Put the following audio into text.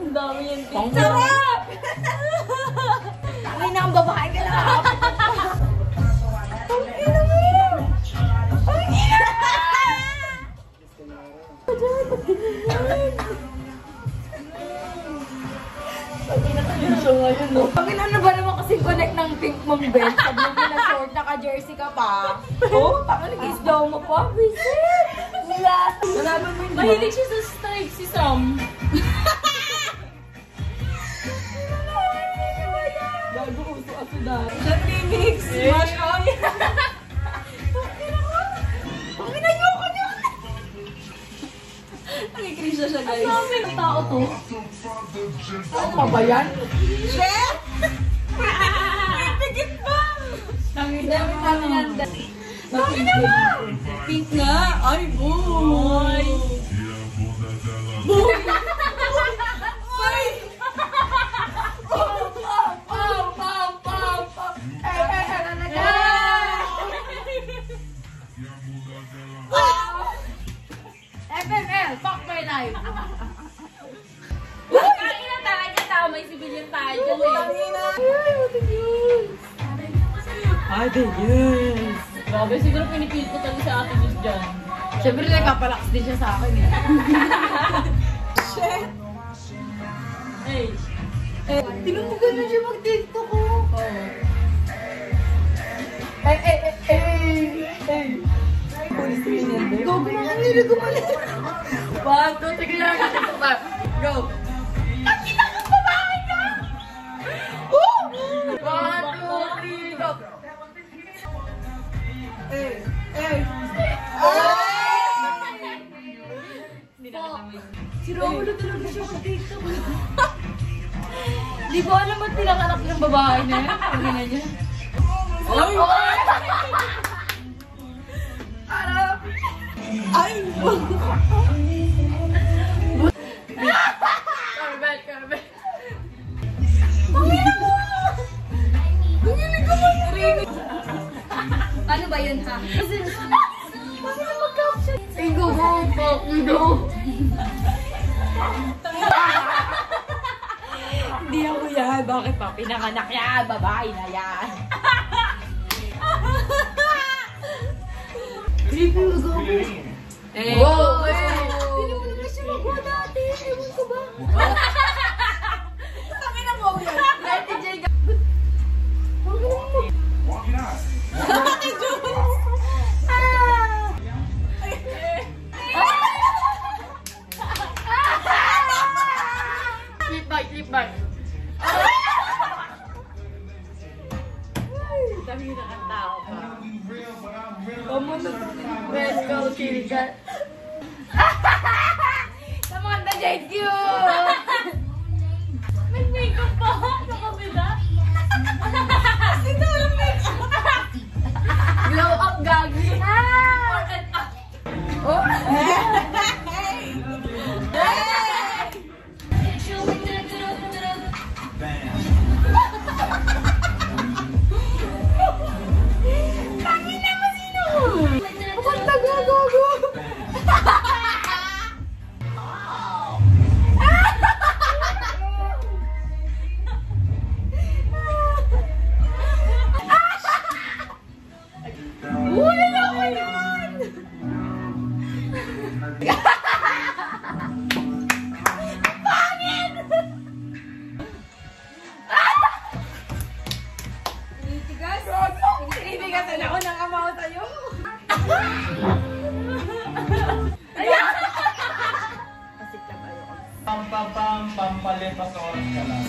Ang dami yan. Sarap! Ay na ang babae ka na. Ang ina mo! Ang ina! Ang ina na ba naman kasing connect ng pink mong belt? Pag mo na short, naka-jersey ka pa. Oh, taka nag-isdaw mo pa. Visit! Wala. Nalaman mo yun, diba? Mahilig siya sa strike si Sam. Bago uso-aso dahil. Dati mix. Smash on. Ang inayoko niyo! Nag-ikrisa siya, guys. Ang dami ng tao to. Ano pa ba yan? Chef! Pigit ba? Ang dami namin nanda. Bakit naman? Pink nga. Ay, boy. Boy. Ay! Pam! FML, fuck my life. Kain na talaga tao, may civilian tayo dyan eh. Ate, yes! Grabe, siguro pinipil ko talaga sa ating news dyan. Siyempre, nagkapalakas din siya sa akin eh. Shit! Hey. Tinumugan na siya mag-tiktok ko. Police rin yan, babe. Go, gumakanili, gumakanili. 1, 2, 3, sige lang. Go! Nakita kang babae ka! 1, 2, 3, go! Si Romulo talaga siya mag-tiktok. Di ko alam ba't pinanganak ng babae na yun. Ang ina niya. Ay! Ay! Karbet! Ang ina mo! Ang ina ko mag-ring! Ano ba yun, ha? Bakit na mag-caption? Igo mo po! Igo! Hindi ako yan. Bakit pa? Pinanganak yan. Babae na yan. Wow! Hindi mo naman siya magawa dati. Ewan ko ba? Kami na mo yan. Dati J. Ate Jun! Clip back. Dami na ang tao pa. Let's go, Chili Cat. Samantha JQ! May makeup pa sa kabila. Ito lang makeup. Glow up, gagi. Oh! Sinibigatan ako ng amaw tayo. Pampalipas oras ka lang.